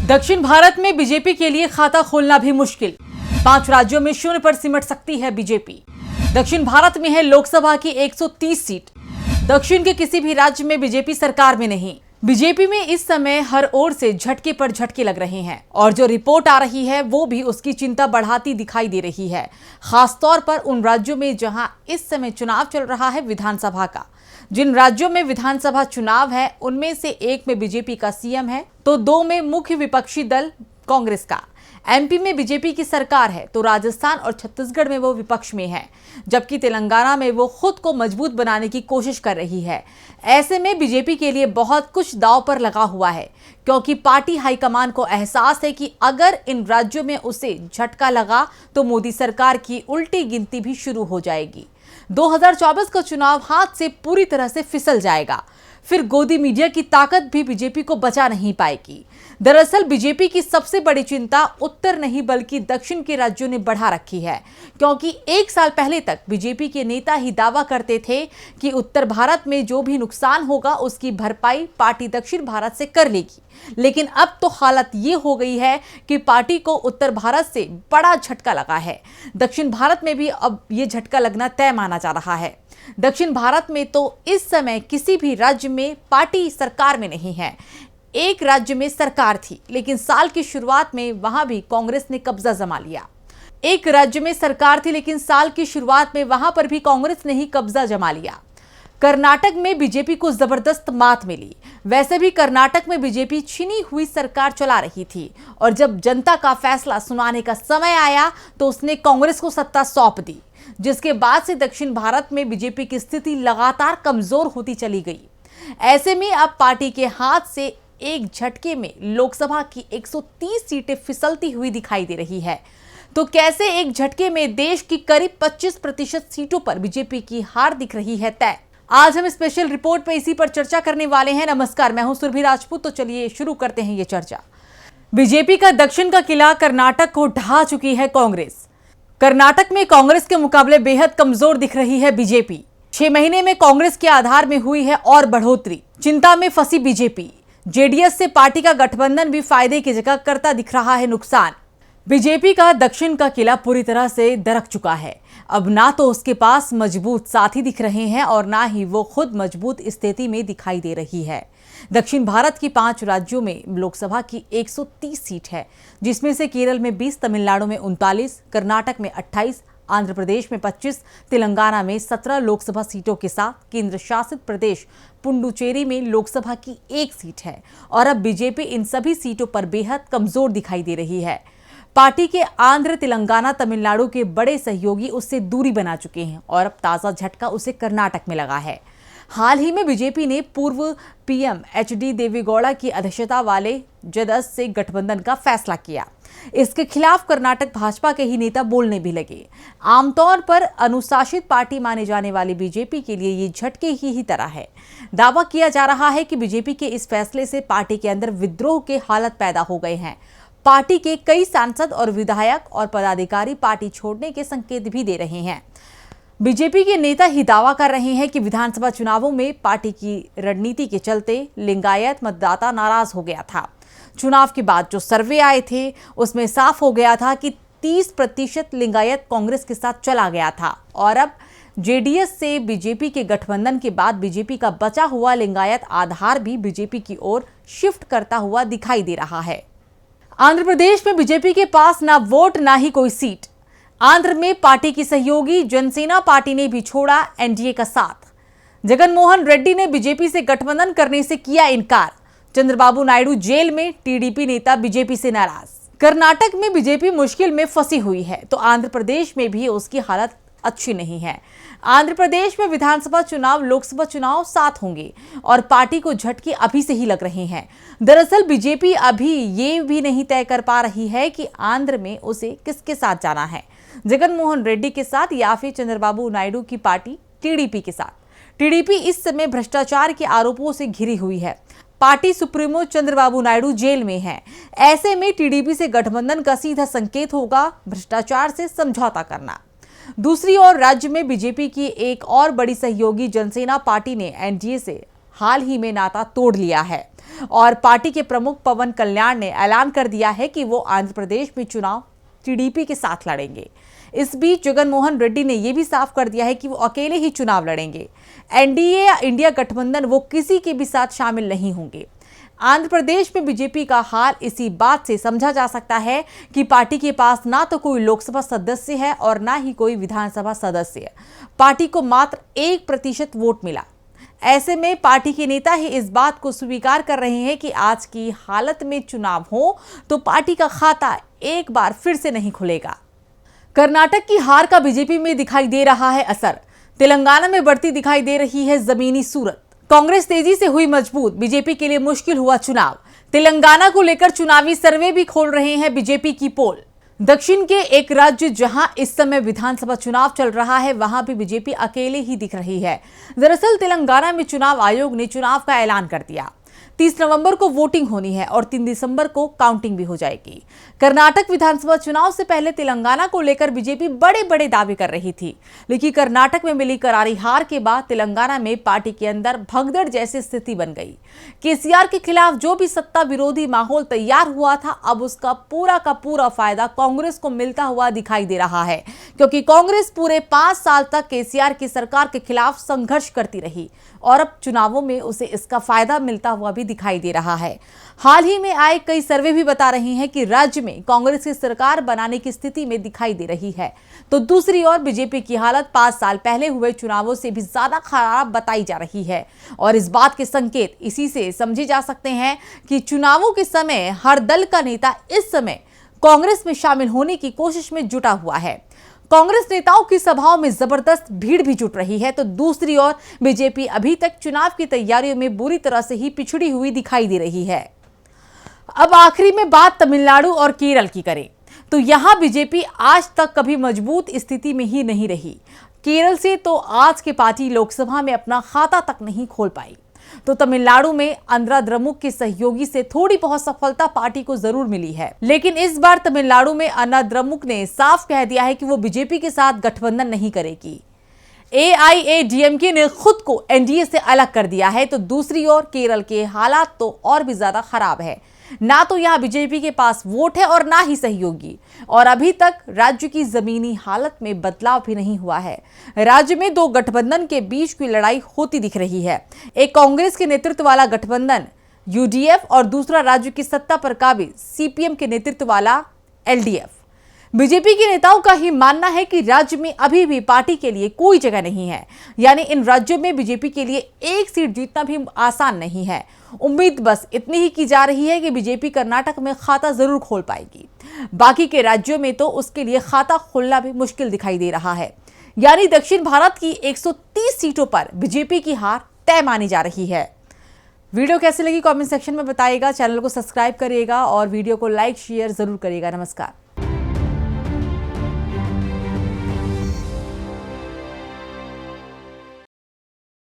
दक्षिण भारत में बीजेपी के लिए खाता खोलना भी मुश्किल। 5 राज्यों में शून्य पर सिमट सकती है बीजेपी। दक्षिण भारत में है लोकसभा की 130 सीट। दक्षिण के किसी भी राज्य में बीजेपी सरकार में नहीं। बीजेपी में इस समय हर ओर से झटके पर झटके लग रहे हैं और जो रिपोर्ट आ रही है वो भी उसकी चिंता बढ़ाती दिखाई दे रही है, खासतौर पर उन राज्यों में जहां इस समय चुनाव चल रहा है विधानसभा का। जिन राज्यों में विधानसभा चुनाव है उनमें से एक में बीजेपी का सीएम है तो 2 में मुख्य विपक्षी दल कांग्रेस का। एमपी में बीजेपी की सरकार है तो राजस्थान और छत्तीसगढ़ में वो विपक्ष में है, जबकि तेलंगाना में वो खुद को मजबूत बनाने की कोशिश कर रही है। ऐसे में बीजेपी के लिए बहुत कुछ दांव पर लगा हुआ है, क्योंकि पार्टी हाईकमान को एहसास है कि अगर इन राज्यों में उसे झटका लगा तो मोदी सरकार की उल्टी गिनती भी शुरू हो जाएगी। 2024 का चुनाव हाथ से पूरी तरह से फिसल जाएगा। फिर गोदी मीडिया की ताकत भी बीजेपी को बचा नहीं पाएगी। दरअसल बीजेपी की सबसे बड़ी चिंता उत्तर नहीं बल्कि दक्षिण के राज्यों ने बढ़ा रखी है, क्योंकि 1 साल पहले तक बीजेपी के नेता ही दावा करते थे कि उत्तर भारत में जो भी नुकसान होगा उसकी भरपाई पार्टी दक्षिण भारत से कर लेगी। लेकिन अब तो हालत ये हो गई है कि पार्टी को उत्तर भारत से बड़ा झटका लगा है। दक्षिण भारत में भी अब ये झटका लगना तय माना जा रहा है। दक्षिण भारत में तो इस समय किसी भी राज्य में पार्टी सरकार में नहीं है। एक राज्य में सरकार थी, लेकिन साल की शुरुआत में वहां भी कांग्रेस ने कब्जा जमा लिया। एक राज्य में सरकार थी, लेकिन साल की शुरुआत में वहां पर भी कांग्रेस ने ही कब्जा जमा लिया। कर्नाटक में बीजेपी को जबरदस्त मात मिली। वैसे भी कर्नाटक में बीजेपी छिनी हुई सरकार चला रही थी और जब जनता का फैसला सुनाने का समय आया तो उसने कांग्रेस को सत्ता सौंप दी, जिसके बाद से दक्षिण भारत में बीजेपी की स्थिति लगातार कमजोर होती चली गई। ऐसे में अब पार्टी के हाथ से एक झटके में लोकसभा की 130 सीटें फिसलती हुई दिखाई दे रही है। तो कैसे एक झटके में देश की करीब 25% सीटों पर बीजेपी की हार दिख रही है तय। आज हम स्पेशल रिपोर्ट पे इसी पर चर्चा करने वाले हैं। नमस्कार, मैं हूं सुरभि राजपूत। तो चलिए शुरू करते हैं ये चर्चा। बीजेपी का दक्षिण का किला कर्नाटक को ढहा चुकी है कांग्रेस। कर्नाटक में कांग्रेस के मुकाबले बेहद कमजोर दिख रही है बीजेपी। 6 महीने में कांग्रेस के आधार में हुई है और बढ़ोतरी। चिंता में फंसी बीजेपी। जेडीएस से पार्टी का गठबंधन भी फायदे की जगह करता दिख रहा है नुकसान। बीजेपी का दक्षिण का किला पूरी तरह से दरक चुका है। अब ना तो उसके पास मजबूत साथी दिख रहे हैं और ना ही वो खुद मजबूत स्थिति में दिखाई दे रही है। दक्षिण भारत की 5 राज्यों में लोकसभा की 130 सीट है, जिसमें से केरल में 20, तमिलनाडु में 39, कर्नाटक में 28, आंध्र प्रदेश में 25, तेलंगाना में 17 लोकसभा सीटों के साथ केंद्र शासित प्रदेश पुडुचेरी में लोकसभा की 1 सीट है। और अब बीजेपी इन सभी सीटों पर बेहद कमजोर दिखाई दे रही है। पार्टी के आंध्र, तेलंगाना, तमिलनाडु के बड़े सहयोगी उससे दूरी बना चुके हैं और अब ताजा झटका उसे कर्नाटक में लगा है। हाल ही में बीजेपी ने पूर्व पीएम एचडी देवेगौड़ा की अध्यक्षता वाले जदयू से गठबंधन का फैसला किया। इसके खिलाफ कर्नाटक भाजपा के ही नेता बोलने भी लगे। आमतौर पर अनुशासित पार्टी माने जाने वाली बीजेपी के लिए ये झटके ही तरह है। दावा किया जा रहा है कि बीजेपी के इस फैसले से पार्टी के अंदर विद्रोह के हालत पैदा हो गए हैं। पार्टी के कई सांसद और विधायक और पदाधिकारी पार्टी छोड़ने के संकेत भी दे रहे हैं। बीजेपी के नेता ही दावा कर रहे हैं कि विधानसभा चुनावों में पार्टी की रणनीति के चलते लिंगायत मतदाता नाराज हो गया था। चुनाव के बाद जो सर्वे आए थे उसमें साफ हो गया था कि 30% लिंगायत कांग्रेस के साथ चला गया था और अब जेडीएस से बीजेपी के गठबंधन के बाद बीजेपी का बचा हुआ लिंगायत आधार भी बीजेपी की ओर शिफ्ट करता हुआ दिखाई दे रहा है। आंध्र प्रदेश में बीजेपी के पास ना वोट ना ही कोई सीट। आंध्र में पार्टी की सहयोगी जनसेना पार्टी ने भी छोड़ा एनडीए का साथ। जगनमोहन रेड्डी ने बीजेपी से गठबंधन करने से किया इनकार। चंद्रबाबू नायडू जेल में, टीडीपी नेता बीजेपी से नाराज। कर्नाटक में बीजेपी मुश्किल में फंसी हुई है तो आंध्र प्रदेश में भी उसकी हालत अच्छी नहीं है। आंध्र प्रदेश में विधानसभा चुनाव, लोकसभा चुनाव साथ होंगे और पार्टी को झटके अभी से ही लग रहे हैं। दरअसल बीजेपी अभी ये भी नहीं तय कर पा रही है कि आंध्र में उसे किसके साथ जाना है, जगनमोहन रेड्डी के साथ या फिर चंद्रबाबू नायडू की पार्टी टीडीपी के साथ। टीडीपी इस समय भ्रष्टाचार के आरोपों से घिरी हुई है। Party supremo Chandrababu Naidu jail में है। ऐसे में टीडीपी से गठबंधन का सीधा संकेत होगा भ्रष्टाचार से समझौता करना। दूसरी ओर राज्य में बीजेपी की एक और बड़ी सहयोगी जनसेना पार्टी ने एनडीए से हाल ही में नाता तोड़ लिया है और पार्टी के प्रमुख पवन कल्याण ने ऐलान कर दिया है कि वो आंध्र प्रदेश में चुनाव टीडीपी के साथ लड़ेंगे। इस बीच जगन मोहन रेड्डी ने यह भी साफ कर दिया है कि वो अकेले ही चुनाव लड़ेंगे। एनडीए या इंडिया गठबंधन वो किसी के भी साथ शामिल नहीं होंगे। आंध्र प्रदेश में बीजेपी का हाल इसी बात से समझा जा सकता है कि पार्टी के पास ना तो कोई लोकसभा सदस्य है और ना ही कोई विधानसभा सदस्य। पार्टी को मात्र 1% वोट मिला। ऐसे में पार्टी के नेता ही इस बात को स्वीकार कर रहे हैं कि आज की हालत में चुनाव हो तो पार्टी का खाता एक बार फिर से नहीं खुलेगा। कर्नाटक की हार का बीजेपी में दिखाई दे रहा है असर। तेलंगाना में बढ़ती दिखाई दे रही है जमीनी सूरत। कांग्रेस तेजी से हुई मजबूत, बीजेपी के लिए मुश्किल हुआ चुनाव। तेलंगाना को लेकर चुनावी सर्वे भी खोल रहे हैं बीजेपी की पोल। दक्षिण के एक राज्य जहां इस समय विधानसभा चुनाव चल रहा है, वहां भी बीजेपी अकेले ही दिख रही है। दरअसल तेलंगाना में चुनाव आयोग ने चुनाव का ऐलान कर दिया। 30 नवंबर को वोटिंग होनी है और 3 दिसंबर को काउंटिंग भी हो जाएगी। कर्नाटक विधानसभा चुनाव से पहले तेलंगाना को लेकर बीजेपी बड़े बड़े दावे कर रही थी, लेकिन कर्नाटक में मिली करारी हार के बाद तेलंगाना में पार्टी के अंदर भगदड़ जैसी स्थिति बन गई। केसीआर के खिलाफ जो भी सत्ता विरोधी माहौल तैयार हुआ था, अब उसका पूरा का पूरा फायदा कांग्रेस को मिलता हुआ दिखाई दे रहा है, क्योंकि कांग्रेस पूरे 5 साल तक केसीआर की सरकार के खिलाफ संघर्ष करती रही और अब चुनावों में उसे इसका फायदा मिलता हुआ भी दिखाई दे रहा है। हाल ही में आए कई सर्वे भी बता रहे हैं कि राज्य में कांग्रेस की सरकार बनाने की स्थिति में दिखाई दे रही है, तो दूसरी ओर बीजेपी की हालत 5 साल पहले हुए चुनावों से भी ज्यादा खराब बताई जा रही है और इस बात के संकेत इसी से समझे जा सकते हैं कि चुनावों के समय हर दल का नेता इस समय कांग्रेस में शामिल होने की कोशिश में जुटा हुआ है। कांग्रेस नेताओं की सभाओं में जबरदस्त भीड़ भी जुट रही है, तो दूसरी ओर बीजेपी अभी तक चुनाव की तैयारियों में बुरी तरह से ही पिछड़ी हुई दिखाई दे रही है। अब आखिरी में बात तमिलनाडु और केरल की करें तो यहां बीजेपी आज तक कभी मजबूत स्थिति में ही नहीं रही। केरल से तो आज के पार्टी लोकसभा में अपना खाता तक नहीं खोल पाई, तो तमिलनाडु में आंध्रा द्रमुक के सहयोगी से थोड़ी बहुत सफलता पार्टी को जरूर मिली है, लेकिन इस बार तमिलनाडु में आंध्रा द्रमुक ने साफ कह दिया है कि वो बीजेपी के साथ गठबंधन नहीं करेगी। एआईएडीएमके ने खुद को एनडीए से अलग कर दिया है, तो दूसरी ओर केरल के हालात तो और भी ज्यादा खराब है। ना तो यहां बीजेपी के पास वोट है और ना ही सहयोगी, और अभी तक राज्य की जमीनी हालत में बदलाव भी नहीं हुआ है। राज्य में 2 गठबंधन के बीच की लड़ाई होती दिख रही है। एक कांग्रेस के नेतृत्व वाला गठबंधन यूडीएफ और दूसरा राज्य की सत्ता पर काबिज सीपीएम के नेतृत्व वाला एलडीएफ। बीजेपी के नेताओं का ही मानना है कि राज्य में अभी भी पार्टी के लिए कोई जगह नहीं है, यानी इन राज्यों में बीजेपी के लिए 1 सीट जीतना भी आसान नहीं है। उम्मीद बस इतनी ही की जा रही है कि बीजेपी कर्नाटक में खाता जरूर खोल पाएगी। बाकी के राज्यों में तो उसके लिए खाता खोलना भी मुश्किल दिखाई दे रहा है, यानी दक्षिण भारत की 130 सीटों पर बीजेपी की हार तय मानी जा रही है। वीडियो कैसी लगी कमेंट सेक्शन में बताइएगा। चैनल को सब्सक्राइब करिएगा और वीडियो को लाइक शेयर जरूर करिएगा। नमस्कार।